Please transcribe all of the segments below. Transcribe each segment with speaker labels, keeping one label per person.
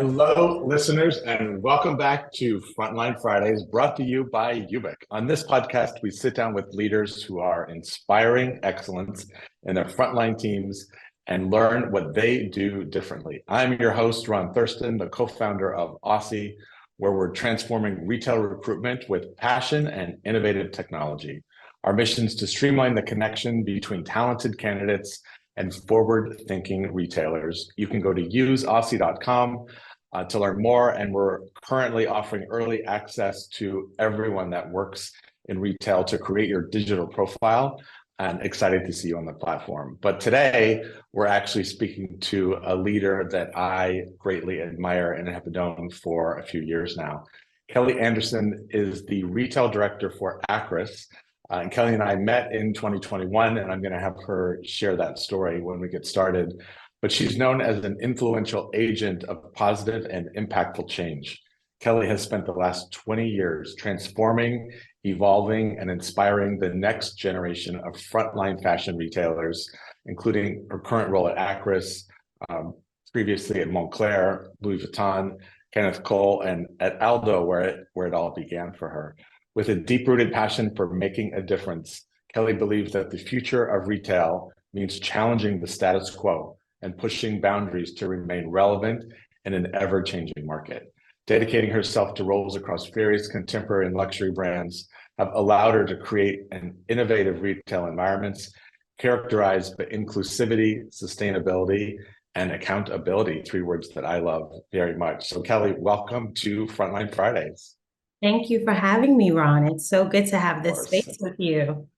Speaker 1: Hello, listeners, and welcome back to Frontline Fridays, brought to you by YOOBIC. On this podcast, we sit down with leaders who are inspiring excellence in their frontline teams and learn what they do differently. I'm your host, Ron Thurston, the co-founder of Aussie, where we're transforming retail recruitment with passion and innovative technology. Our mission is to streamline the connection between talented candidates and forward-thinking retailers. You can go to useaussie.com to learn more, and we're currently offering early access to everyone that works in retail to create your digital profile, and excited to see you on the platform. But today, we're actually speaking to a leader that I greatly admire and have known for a few years now. Kelly Anderson is the retail director for Akris. And Kelly and I met in 2021, and I'm going to have her share that story when we get started. But she's known as an influential agent of positive and impactful change. Kelly has spent the last 20 years transforming, evolving, and inspiring the next generation of frontline fashion retailers, including her current role at Akris, previously at Moncler, Louis Vuitton, Kenneth Cole, and at Aldo, where it all began for her. With a deep-rooted passion for making a difference, Kelly believes that the future of retail means challenging the status quo and pushing boundaries to remain relevant in an ever-changing market. Dedicating herself to roles across various contemporary and luxury brands have allowed her to create an innovative retail environments characterized by inclusivity, sustainability, and accountability, three words that I love very much. So Kelly, welcome to Frontline Fridays.
Speaker 2: Thank you for having me, Ron. It's so good to have this space with you.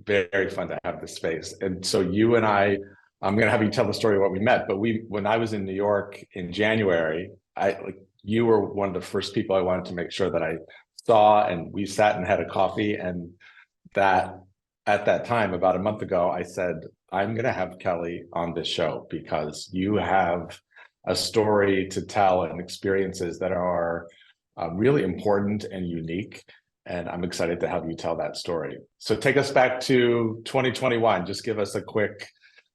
Speaker 1: Very fun to have this space. And so you and I'm going to have you tell the story of what we met, but when I was in New York in January, you were one of the first people I wanted to make sure that I saw, and we sat and had a coffee. And that at that time, about a month ago, I said, I'm going to have Kelly on this show because you have a story to tell and experiences that are really important and unique, and I'm excited to have you tell that story. So take us back to 2021. Just give us a quick,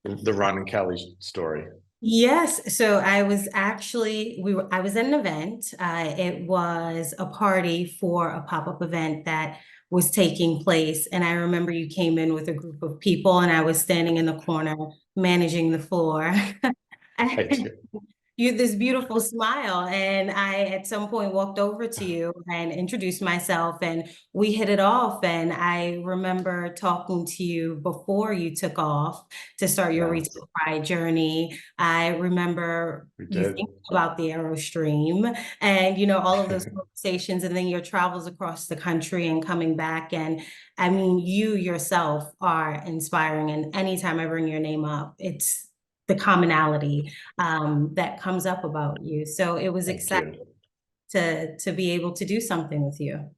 Speaker 1: the Ron and Kelly story.
Speaker 2: Yes, so I was actually, I was at an event. It was a party for a pop-up event that was taking place, and I remember you came in with a group of people, and I was standing in the corner managing the floor. You had this beautiful smile, and I at some point walked over to you and introduced myself, and we hit it off. And I remember talking to you before you took off to start your retail pride journey. I remember you thinking about the Aerostream and all of those conversations, and then your travels across the country and coming back. And I mean, you yourself are inspiring, and anytime I bring your name up, it's the commonality that comes up about you. So it was exciting to be able to do something with you.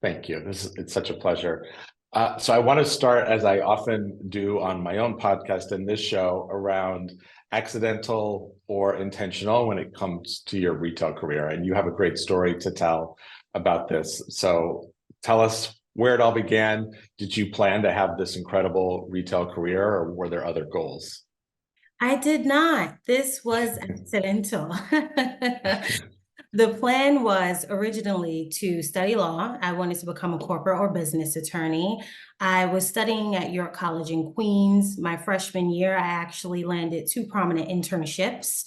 Speaker 1: Thank you. It's such a pleasure. So I want to start, as I often do on my own podcast and this show, around accidental or intentional when it comes to your retail career. And you have a great story to tell about this. So tell us where it all began. Did you plan to have this incredible retail career, or were there other goals?
Speaker 2: I did not. This was accidental. The plan was originally to study law. I wanted to become a corporate or business attorney. I was studying at York College in Queens. My freshman year, I actually landed two prominent internships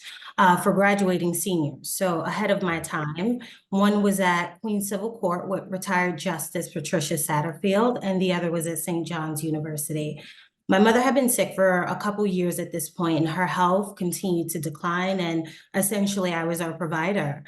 Speaker 2: for graduating seniors, so ahead of my time. One was at Queens Civil Court with retired Justice Patricia Satterfield, and the other was at St. John's University. My mother had been sick for a couple years at this point, and her health continued to decline, and essentially I was our provider.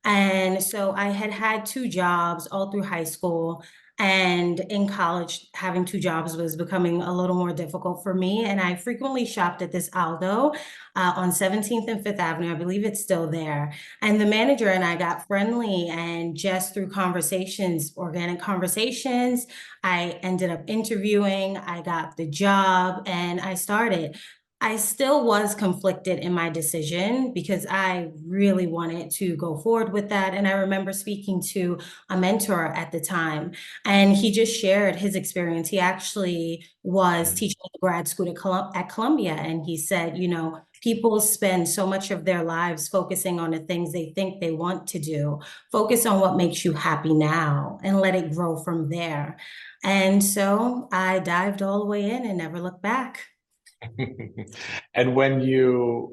Speaker 2: And so I had had two jobs all through high school, and in college, having two jobs was becoming a little more difficult for me. And I frequently shopped at this Aldo on 17th and 5th Avenue. I believe it's still there. And the manager and I got friendly, and just through conversations, organic conversations, I ended up interviewing, I got the job, and I started. I still was conflicted in my decision because I really wanted to go forward with that. And I remember speaking to a mentor at the time, and he just shared his experience. He actually was teaching at the grad school at Columbia, and he said, people spend so much of their lives focusing on the things they think they want to do. Focus on what makes you happy now and let it grow from there. And so I dived all the way in and never looked back.
Speaker 1: And when the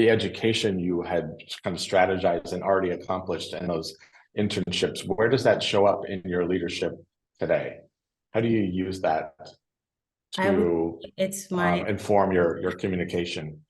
Speaker 1: education you had kind of strategized and already accomplished in those internships, where does that show up in your leadership today? How do you use that to
Speaker 2: it's
Speaker 1: inform your communication?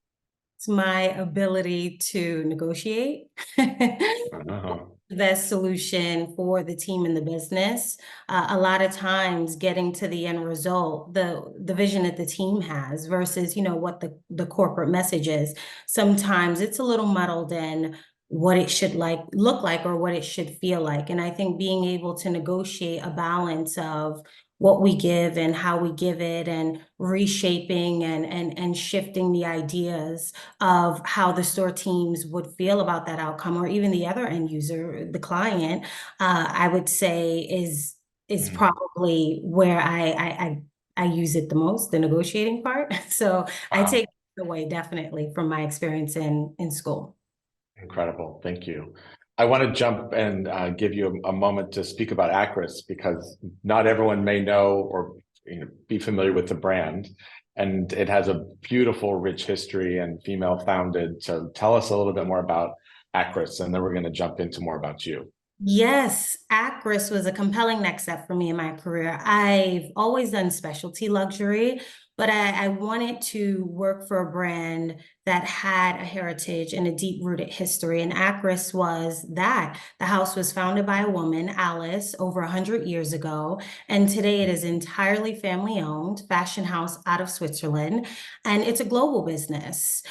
Speaker 2: It's my ability to negotiate.
Speaker 1: Uh-huh.
Speaker 2: Best solution for the team and the business. A lot of times getting to the end result, the vision that the team has versus, what the corporate message is. Sometimes it's a little muddled in what it should look like or what it should feel like. And I think being able to negotiate a balance of what we give and how we give it and reshaping and shifting the ideas of how the store teams would feel about that outcome, or even the other end user, the client, I would say is probably where I use it the most, the negotiating part. So I take it away definitely from my experience in school.
Speaker 1: Incredible. Thank you. I want to jump and give you a moment to speak about Akris, because not everyone may know or be familiar with the brand. And it has a beautiful, rich history and female founded. So tell us a little bit more about Akris, and then we're going to jump into more about you.
Speaker 2: Yes, Akris was a compelling next step for me in my career. I've always done specialty luxury, but I wanted to work for a brand that had a heritage and a deep-rooted history, and Akris was that. The house was founded by a woman, Alice, over 100 years ago, and today it is entirely family-owned, fashion house out of Switzerland, and it's a global business.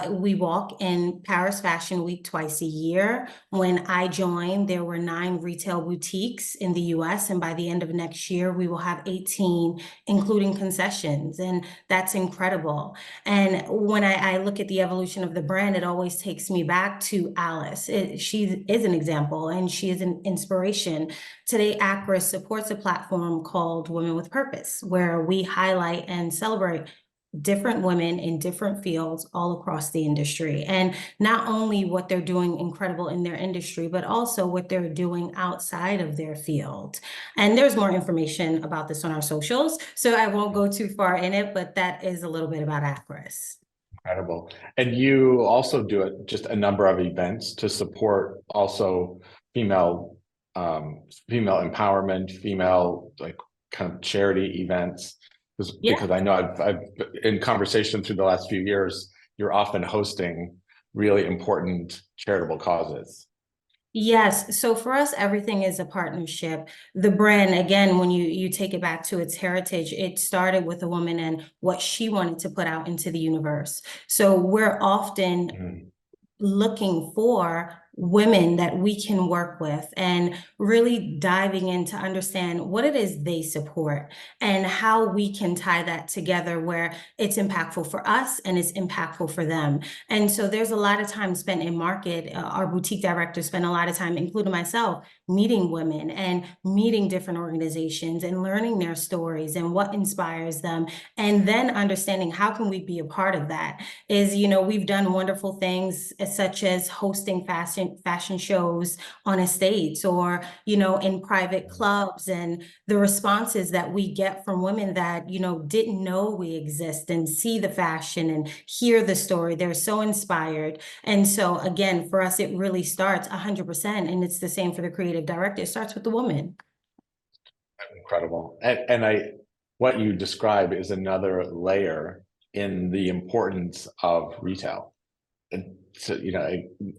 Speaker 2: We walk in Paris Fashion Week twice a year. When I joined, there were 9 retail boutiques in the US, and by the end of next year, we will have 18, including concessions, and that's incredible. And when I look at the evolution of the brand, it always takes me back to Alice. She is an example, and she is an inspiration. Today, Akris supports a platform called Women with Purpose, where we highlight and celebrate different women in different fields all across the industry. And not only what they're doing incredible in their industry, but also what they're doing outside of their field. And there's more information about this on our socials, so I won't go too far in it, but that is a little bit about Akris.
Speaker 1: Incredible. And you also do just a number of events to support also female empowerment, female kind of charity events. Because I know I've in conversation through the last few years, you're often hosting really important charitable causes.
Speaker 2: Yes. So for us, everything is a partnership. The brand, again, when you take it back to its heritage, it started with a woman and what she wanted to put out into the universe. So we're often looking for women that we can work with and really diving in to understand what it is they support and how we can tie that together where it's impactful for us and it's impactful for them. And so there's a lot of time spent in market. Our boutique directors spend a lot of time, including myself, meeting women and meeting different organizations and learning their stories and what inspires them, and then understanding how can we be a part of that. We've done wonderful things such as hosting fashion shows on estates or, in private clubs, and the responses that we get from women that, didn't know we exist and see the fashion and hear the story. They're so inspired. And so again, for us, it really starts 100%. And it's the same for the creative director. It starts with the woman.
Speaker 1: Incredible. And what you describe is another layer in the importance of retail. And so,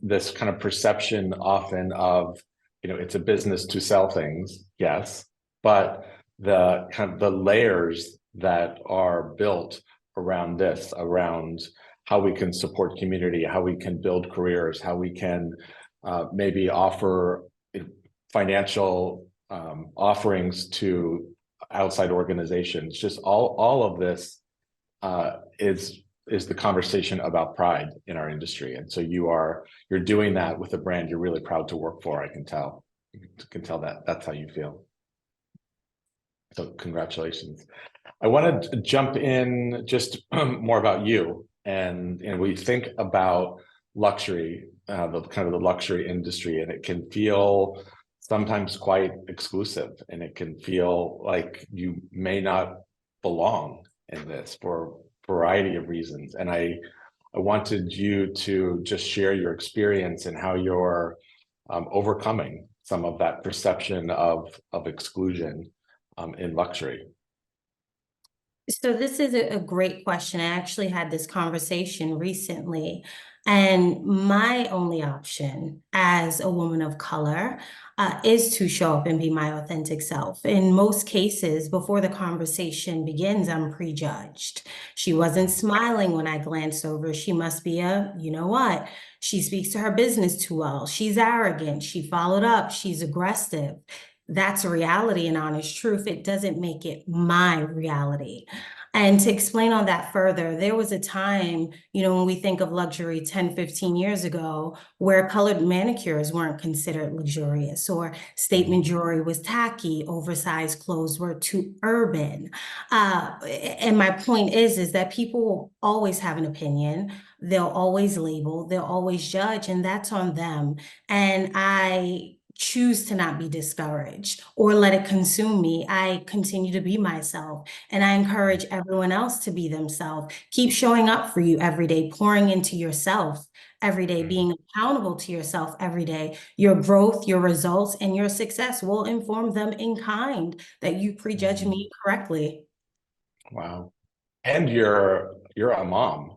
Speaker 1: this kind of perception often of, it's a business to sell things, yes, but the kind of the layers that are built around this, around how we can support community, how we can build careers, how we can maybe offer financial offerings to outside organizations, just all of this is the conversation about pride in our industry. And so you're doing that with a brand you're really proud to work for. I can tell. You can tell that that's how you feel. So congratulations. I want to jump in just more about you, and we think about luxury, the kind of the luxury industry, and it can feel sometimes quite exclusive, and it can feel like you may not belong in this for a variety of reasons. And I wanted you to just share your experience and how you're overcoming some of that perception of exclusion in luxury.
Speaker 2: So this is a great question. I actually had this conversation recently, and my only option as a woman of color is to show up and be my authentic self. In most cases, before the conversation begins, I'm prejudged. She wasn't smiling when I glanced over. She must be you know what? She speaks to her business too well. She's arrogant. She followed up. She's aggressive. That's a reality and honest truth. It doesn't make it my reality. And to explain on that further, there was a time, when we think of luxury 10, 15 years ago, where colored manicures weren't considered luxurious, or statement jewelry was tacky, oversized clothes were too urban. And my point is that people will always have an opinion. They'll always label, they'll always judge, and that's on them. And I choose to not be discouraged or let it consume me. I continue to be myself, and I encourage everyone else to be themselves. Keep showing up for you every day, pouring into yourself every day, being accountable to yourself every day. Your growth, your results, and your success will inform them in kind that you prejudge me correctly.
Speaker 1: Wow. And you're a mom.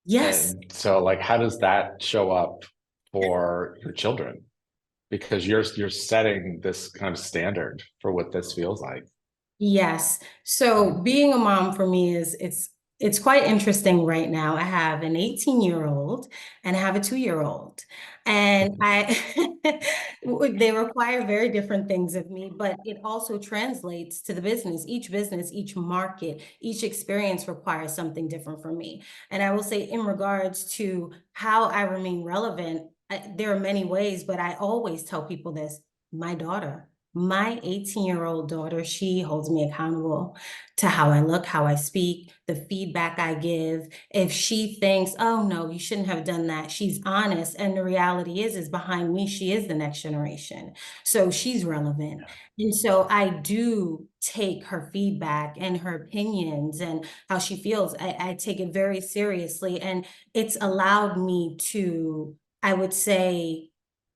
Speaker 2: Yes.
Speaker 1: And so like how does that show up for your children? Because you're setting this kind of standard for what this feels like.
Speaker 2: Yes. So being a mom for me it's quite interesting right now. I have an 18-year-old and I have a 2-year-old. And they require very different things of me, but it also translates to the business. Each business, each market, each experience requires something different from me. And I will say in regards to how I remain relevant, there are many ways, but I always tell people this, my 18-year-old daughter, she holds me accountable to how I look, how I speak, the feedback I give. If she thinks, oh no, you shouldn't have done that, she's honest. And the reality is behind me, she is the next generation. So she's relevant. And so I do take her feedback and her opinions and how she feels. I take it very seriously. And it's allowed me to, I would say,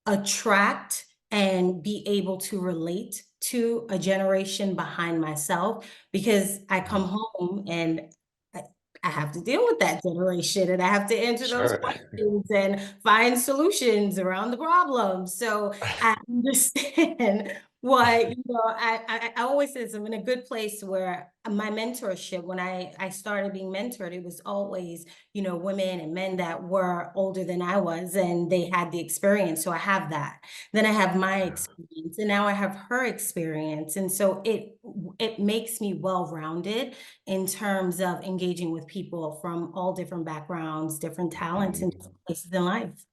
Speaker 2: attract and be able to relate to a generation behind myself, because I come home and I have to deal with that generation and I have to answer those
Speaker 1: Sure.
Speaker 2: questions and find solutions around the problems. So I understand why, I always say I'm in a good place where my mentorship, when I started being mentored, it was always, women and men that were older than I was and they had the experience. So I have that. Then I have my experience and now I have her experience. And so it makes me well-rounded in terms of engaging with people from all different backgrounds, different talents, and different places in life.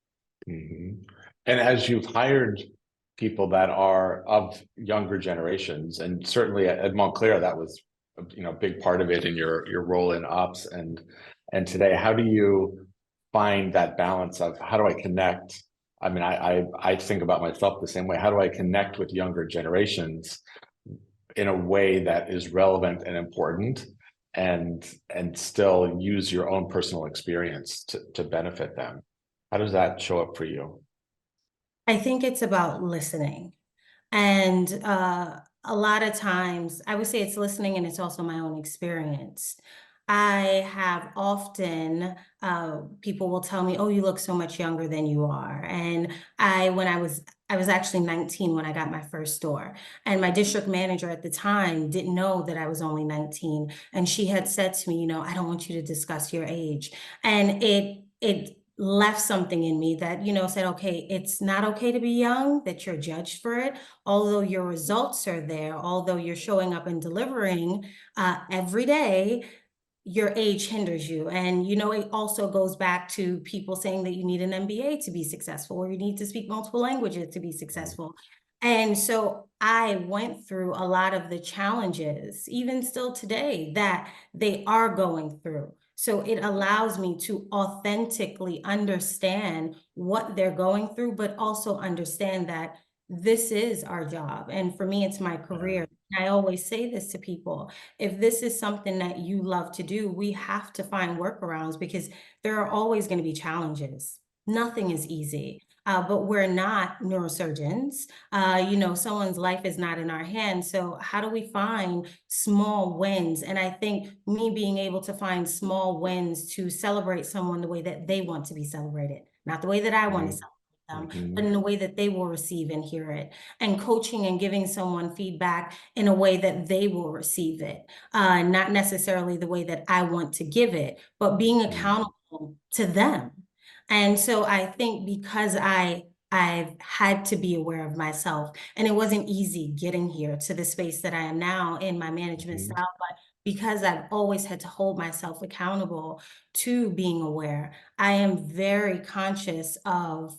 Speaker 1: Mhm. And as you've hired people that are of younger generations, and certainly at Moncler, that was a big part of it in your role in ops and today, how do you find that balance of how do I connect? I mean, I think about myself the same way. How do I connect with younger generations in a way that is relevant and important and still use your own personal experience to benefit them? How does that show up for you?
Speaker 2: I think it's about listening. And a lot of times, I would say it's listening and it's also my own experience. I have often, people will tell me, oh, you look so much younger than you are. And I was actually 19 when I got my first store. And my district manager at the time didn't know that I was only 19. And she had said to me, I don't want you to discuss your age. And it left something in me that, said, okay, it's not okay to be young, that you're judged for it. Although your results are there, although you're showing up and delivering every day, your age hinders you. And, you know, it also goes back to people saying that you need an MBA to be successful, or you need to speak multiple languages to be successful. And so I went through a lot of the challenges, even still today, that they are going through. So it allows me to authentically understand what they're going through, but also understand that this is our job. And for me, it's my career. I always say this to people: if this is something that you love to do, we have to find workarounds, because there are always going to be challenges. Nothing is easy. But we're not neurosurgeons. You know, someone's life is not in our hands. So how do we find small wins? And I think me being able to find small wins to celebrate someone the way that they want to be celebrated, not the way that I want to celebrate them, but in the way that they will receive and hear it, and coaching and giving someone feedback in a way that they will receive it, not necessarily the way that I want to give it, but being accountable to them. And so I think because I've had to be aware of myself, and it wasn't easy getting here to the space that I am now in my management style, but because I've always had to hold myself accountable to being aware, I am very conscious of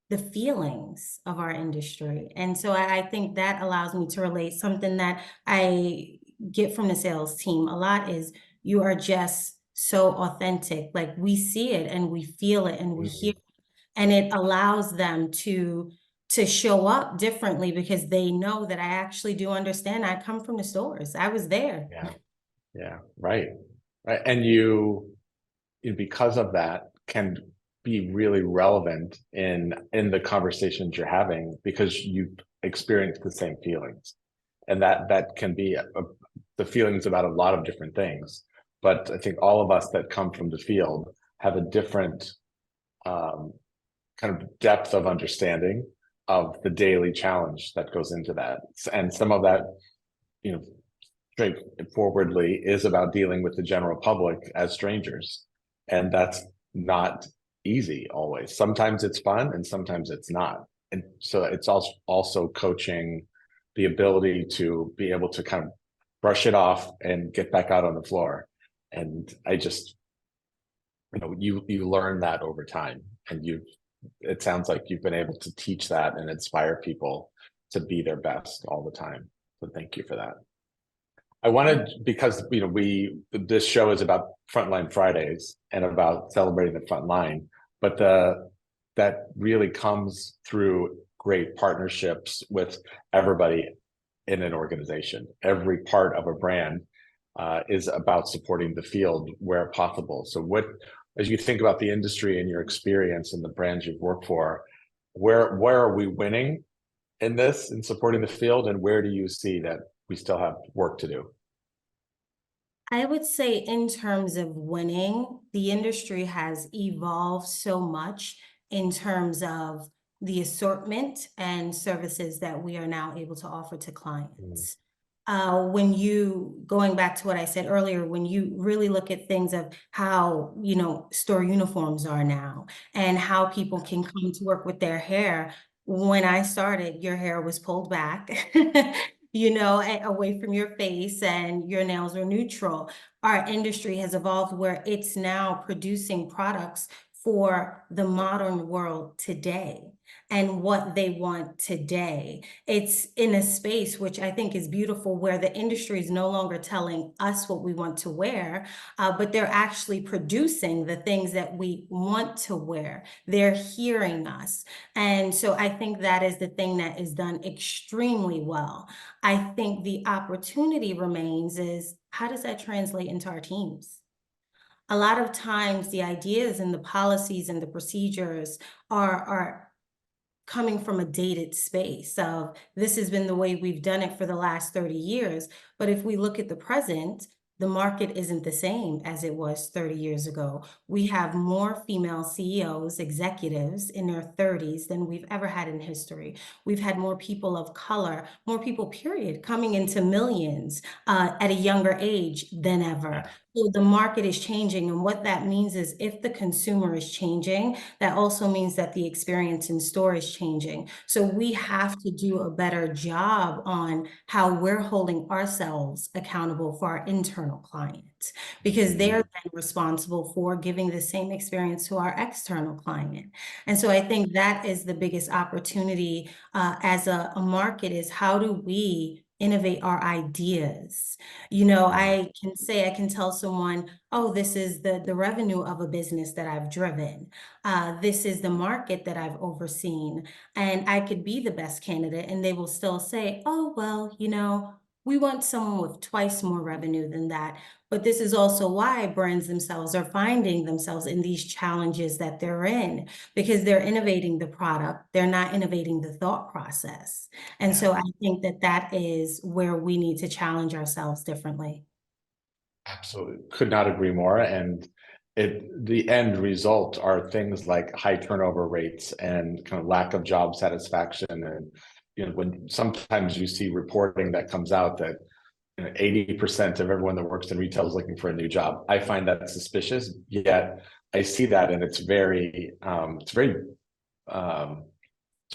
Speaker 2: the feelings of our industry. And so I think that allows me to relate. Something that I get from the sales team a lot is, you are just so authentic. Like, we see it and we feel it and we hear it, and it allows them to show up differently, because they know that I actually do understand. I come from the stores. I was there.
Speaker 1: Yeah, right. And because of that, can be really relevant in the conversations you're having, because you experience the same feelings, and that can be the feelings about a lot of different things. But I think all of us that come from the field have a different kind of depth of understanding of the daily challenge that goes into that. And some of that, you know, straightforwardly, is about dealing with the general public as strangers. And that's not easy always. Sometimes it's fun and sometimes it's not. And so it's also coaching the ability to be able to kind of brush it off and get back out on the floor. And I just, you learn that over time, and it sounds like you've been able to teach that and inspire people to be their best all the time. So thank you for that. I wanted, because this show is about Frontline Fridays and about celebrating the front line, but that really comes through great partnerships with everybody in an organization. Every part of a brand is about supporting the field where possible. So as you think about the industry and your experience and the brands you've worked for, where are we winning in supporting the field, and where do you see that we still have work to do?
Speaker 2: I would say, in terms of winning, the industry has evolved so much in terms of the assortment and services that we are now able to offer to clients. Going back to what I said earlier, when you really look at things of how, store uniforms are now, and how people can come to work with their hair. When I started, your hair was pulled back, away from your face, and your nails were neutral. Our industry has evolved where it's now producing products for the modern world today and what they want today. It's in a space which I think is beautiful, where the industry is no longer telling us what we want to wear, but they're actually producing the things that we want to wear. They're hearing us. And so I think that is the thing that is done extremely well. I think the opportunity remains is, how does that translate into our teams? A lot of times the ideas and the policies and the procedures are coming from a dated space of, this has been the way we've done it for the last 30 years. But if we look at the present, the market isn't the same as it was 30 years ago. We have more female CEOs, executives in their 30s than we've ever had in history. We've had more people of color, more people, period, coming into millions at a younger age than ever. So the market is changing. And what that means is, if the consumer is changing, that also means that the experience in store is changing. So we have to do a better job on how we're holding ourselves accountable for our internal clients, because they're then responsible for giving the same experience to our external client. And so I think that is the biggest opportunity as a market, is how do we innovate our ideas? You know, I can tell someone, oh, this is the revenue of a business that I've driven. This is the market that I've overseen. And I could be the best candidate, and they will still say, oh, well, you know, we want someone with twice more revenue than that. But this is also why brands themselves are finding themselves in these challenges that they're in, because they're innovating the product, they're not innovating the thought process. And so I think that that is where we need to challenge ourselves differently.
Speaker 1: Absolutely. Could not agree more. And the end result are things like high turnover rates and kind of lack of job satisfaction. And, you know, when sometimes you see reporting that comes out that 80% of everyone that works in retail is looking for a new job. I find that suspicious, yet I see that, and it's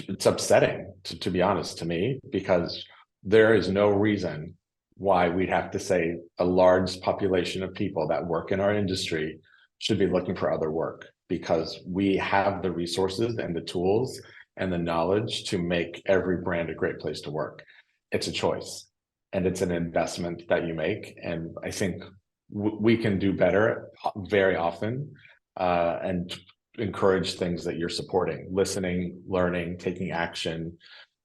Speaker 1: it's upsetting, to be honest, to me, because there is no reason why we'd have to say a large population of people that work in our industry should be looking for other work, because we have the resources and the tools and the knowledge to make every brand a great place to work. It's a choice, and it's an investment that you make. And I think we can do better very often, and encourage things that you're supporting, listening, learning, taking action.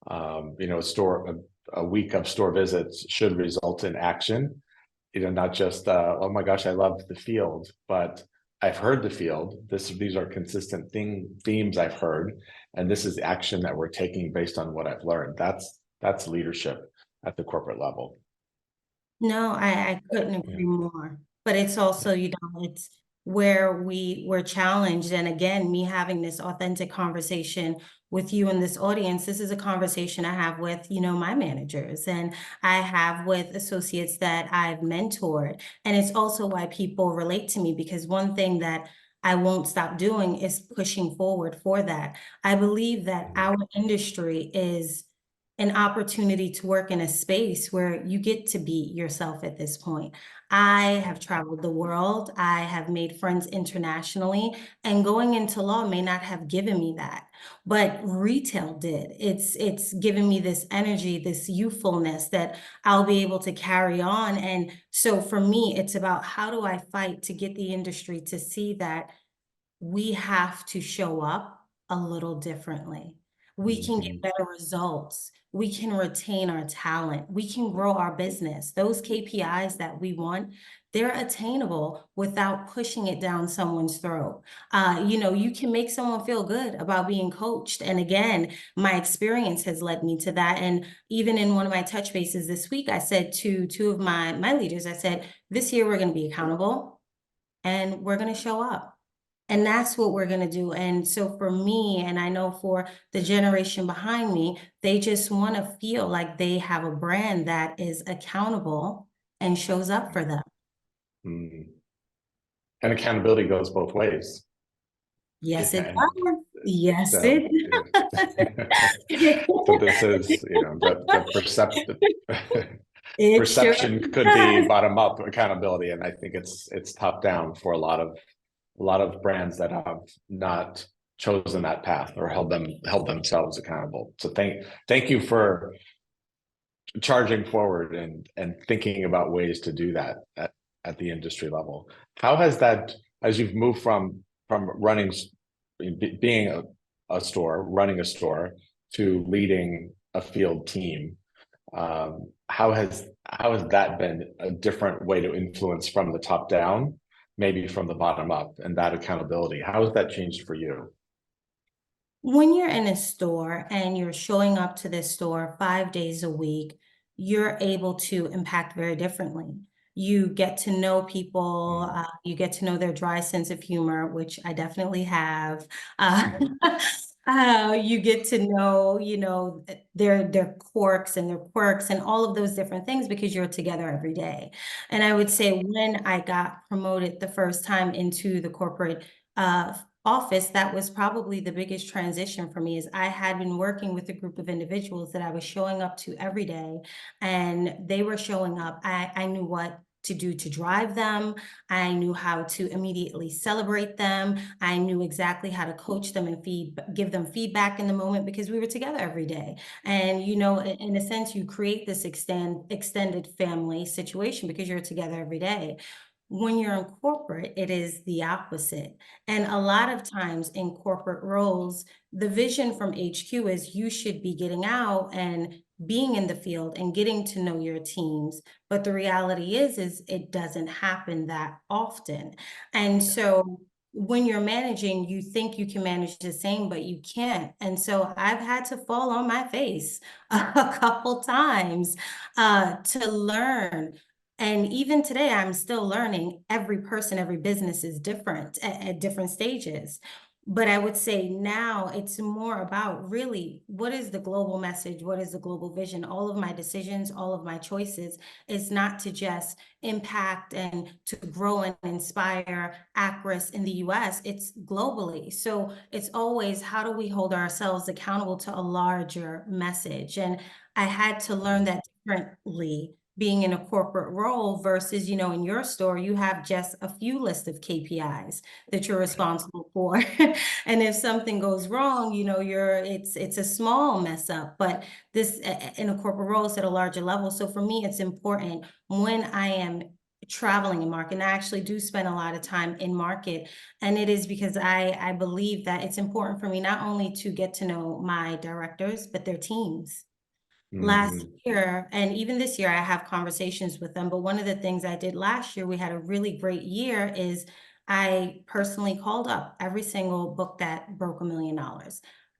Speaker 1: You know, a week of store visits should result in action. You know, not just oh my gosh, I love the field, but I've heard the field. These are consistent themes I've heard, and this is action that we're taking based on what I've learned. That's leadership at the corporate level.
Speaker 2: No, I couldn't agree more. But it's also, you know, it's where we're challenged. And again, me having this authentic conversation with you in this audience, this is a conversation I have with, you know, my managers, and I have with associates that I've mentored. And it's also why people relate to me, because one thing that I won't stop doing is pushing forward for that. I believe that our industry is an opportunity to work in a space where you get to be yourself at this point. I have traveled the world. I have made friends internationally, and going into law may not have given me that, but retail did. It's given me this energy, this youthfulness that I'll be able to carry on. And so for me, it's about how do I fight to get the industry to see that we have to show up a little differently. We can get better results. We can retain our talent. We can grow our business. Those KPIs that we want, they're attainable without pushing it down someone's throat. You know, you can make someone feel good about being coached. And again, my experience has led me to that. And even in one of my touch bases this week, I said to two of my leaders, I said, this year we're going to be accountable and we're going to show up. And that's what we're going to do. And so for me, and I know for the generation behind me, they just want to feel like they have a brand that is accountable and shows up for them.
Speaker 1: And accountability goes both ways.
Speaker 2: Yes, it
Speaker 1: And
Speaker 2: does. Yes,
Speaker 1: so,
Speaker 2: it
Speaker 1: so this is, you know, the perception.
Speaker 2: It
Speaker 1: Perception
Speaker 2: sure
Speaker 1: could be bottom up accountability, and I think it's top down for a lot of brands that have not chosen that path or held themselves accountable. So thank you for charging forward and thinking about ways to do that at the industry level. How has that, as you've moved from running, being a store, running a store, to leading a field team, how has that been a different way to influence from the top down, maybe from the bottom up, and that accountability? How has that changed for you?
Speaker 2: When you're in a store and you're showing up to this store 5 days a week, you're able to impact very differently. You get to know people, you get to know their dry sense of humor, which I definitely have. You get to know, you know, their quirks and their quirks and all of those different things, because you're together every day. And I would say when I got promoted the first time into the corporate office, that was probably the biggest transition for me. Is I had been working with a group of individuals that I was showing up to every day, and they were showing up. I knew what to do to drive them. I knew how to immediately celebrate them. I knew exactly how to coach them and give them feedback in the moment, because we were together every day. And, you know, in a sense, you create this extended family situation because you're together every day. When you're in corporate, it is the opposite. And a lot of times in corporate roles, the vision from HQ is you should be getting out and being in the field and getting to know your teams. But the reality is it doesn't happen that often. And so when you're managing, you think you can manage the same, but you can't. And so I've had to fall on my face a couple times to learn. And even today, I'm still learning. Every person, every business is different at different stages. But I would say now it's more about really what is the global message? What is the global vision? All of my decisions, all of my choices is not to just impact and to grow and inspire Akris in the US, it's globally. So it's always how do we hold ourselves accountable to a larger message? And I had to learn that differently being in a corporate role versus, you know, in your store, you have just a few list of KPIs that you're responsible for. And if something goes wrong, you know, it's a small mess up, but this in a corporate role is at a larger level. So for me, it's important when I am traveling in market, and I actually do spend a lot of time in market. And it is because I believe that it's important for me not only to get to know my directors, but their teams. Last year, and even this year, I have conversations with them. But one of the things I did last year, we had a really great year, is I personally called up every single book that broke $1 million.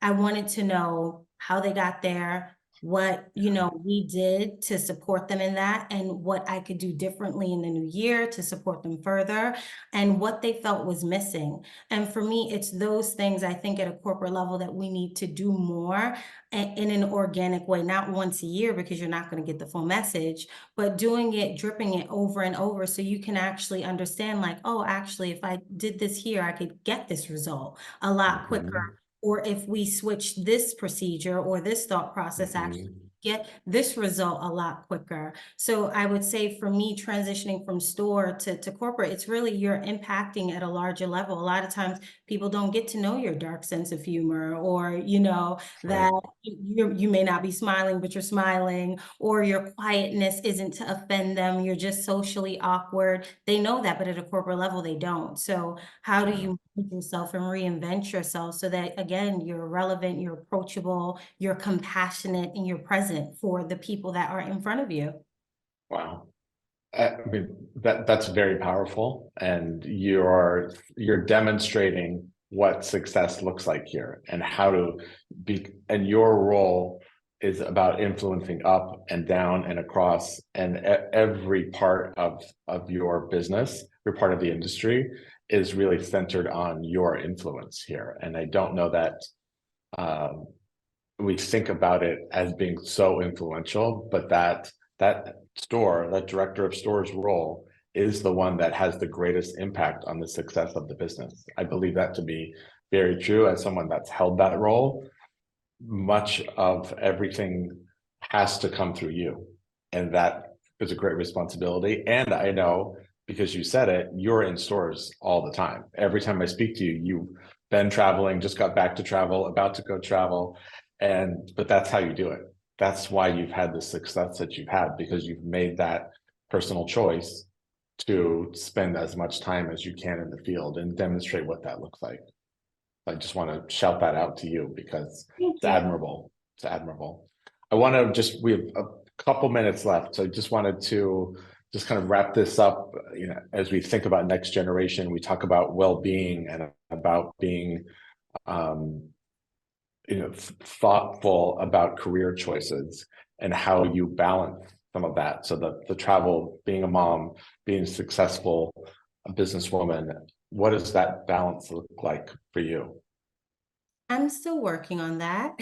Speaker 2: I wanted to know how they got there, what, you know, we did to support them in that, and what I could do differently in the new year to support them further, and what they felt was missing. And for me, it's those things I think at a corporate level that we need to do more in an organic way, not once a year because you're not going to get the full message, but doing it, dripping it over and over so you can actually understand like, oh, actually, if I did this here, I could get this result a lot quicker. Or if we switch this procedure or this thought process, actually get this result a lot quicker. So I would say for me, transitioning from store to corporate, it's really you're impacting at a larger level. A lot of times people don't get to know your dark sense of humor, or, you know, that you may not be smiling, but you're smiling, or your quietness isn't to offend them. You're just socially awkward. They know that, but at a corporate level, they don't. So how do you make yourself and reinvent yourself so that, again, you're relevant, you're approachable, you're compassionate, and you're present for the people that are in front of you?
Speaker 1: Wow. I mean, that's very powerful, and you're demonstrating what success looks like here and how to be, and your role is about influencing up and down and across and every part of your business, your part of the industry is really centered on your influence here. And I don't know that we think about it as being so influential, but that director of stores role is the one that has the greatest impact on the success of the business. I believe that to be very true. As someone that's held that role, much of everything has to come through you. And that is a great responsibility. And I know, because you said it, you're in stores all the time. Every time I speak to you, you've been traveling, just got back to travel, about to go travel. But that's how you do it. That's why you've had the success that you've had, because you've made that personal choice to spend as much time as you can in the field and demonstrate what that looks like. I just want to shout that out to you because it's admirable. It's admirable. I want to we have a couple minutes left. So I just wanted to just kind of wrap this up. You know, as we think about next generation, we talk about well-being and about being, thoughtful about career choices and how you balance some of that. So the travel, being a mom, being successful, a businesswoman, what does that balance look like for you?
Speaker 2: I'm still working on that.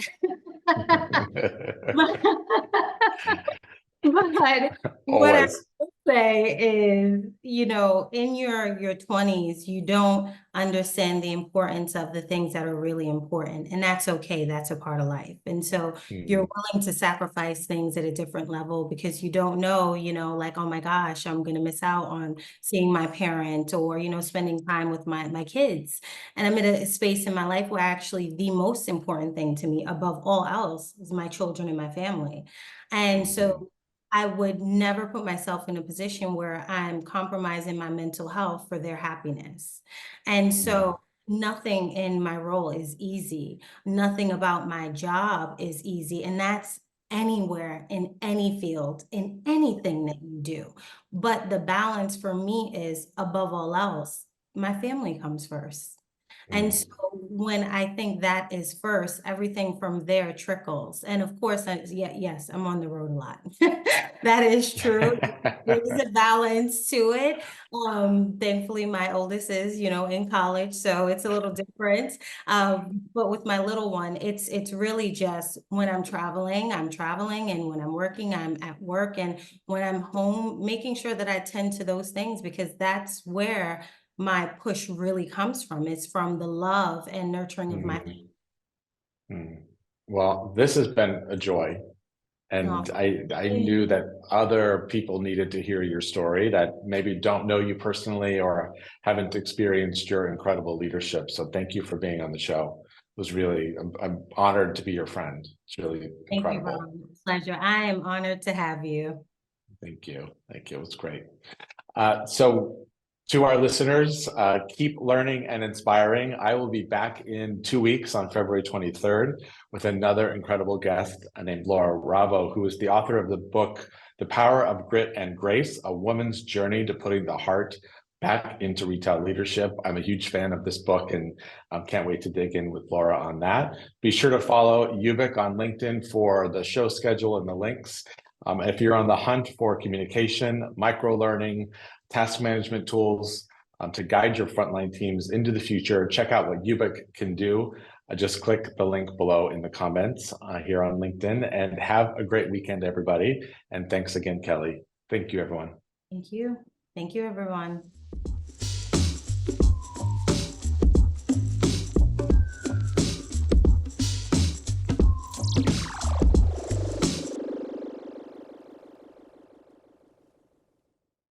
Speaker 2: But what I
Speaker 1: Always.
Speaker 2: will say is, in your 20s, you don't understand the importance of the things that are really important. And that's okay. That's a part of life. And so you're
Speaker 1: Mhm.
Speaker 2: willing to sacrifice things at a different level because you don't know, like, oh my gosh, I'm going to miss out on seeing my parent or, spending time with my kids. And I'm in a space in my life where actually the most important thing to me above all else is my children and my family. And
Speaker 1: Mhm.
Speaker 2: so I would never put myself in a position where I'm compromising my mental health for their happiness. And
Speaker 1: Mhm.
Speaker 2: so nothing in my role is easy. Nothing about my job is easy. And that's anywhere in any field, in anything that you do. But the balance for me is above all else, my family comes first. And
Speaker 1: Mhm.
Speaker 2: so when I think that is first, everything from there trickles. And of course, yes, I'm on the road a lot. That is true. There's a balance to it. Thankfully, my oldest is, in college, so it's a little different. But with my little one, it's really just when I'm traveling, and when I'm working, I'm at work, and when I'm home, making sure that I tend to those things because that's where my push really comes from. It's from the love and nurturing of my
Speaker 1: Mhm. Mhm. Well, this has been a joy. And
Speaker 2: oh,
Speaker 1: I knew that other people needed to hear your story that maybe don't know you personally or haven't experienced your incredible leadership. So thank you for being on the show. It was really, I'm honored to be your friend. It's really
Speaker 2: thank you,
Speaker 1: incredible.
Speaker 2: Ron. Pleasure. I am honored to have you.
Speaker 1: Thank you. Thank you. It was great. So to our listeners, keep learning and inspiring. I will be back in 2 weeks on February 23rd with another incredible guest named Laura Ravo, who is the author of the book, The Power of Grit and Grace, A Woman's Journey to Putting the Heart Back into Retail Leadership. I'm a huge fan of this book and can't wait to dig in with Laura on that. Be sure to follow YOOBIC on LinkedIn for the show schedule and the links. If you're on the hunt for communication, micro-learning, task management tools to guide your frontline teams into the future, check out what YOOBIC can do. Just click the link below in the comments here on LinkedIn, and have a great weekend, everybody. And thanks again, Kelly. Thank you, everyone.
Speaker 2: Thank you. Thank you, everyone.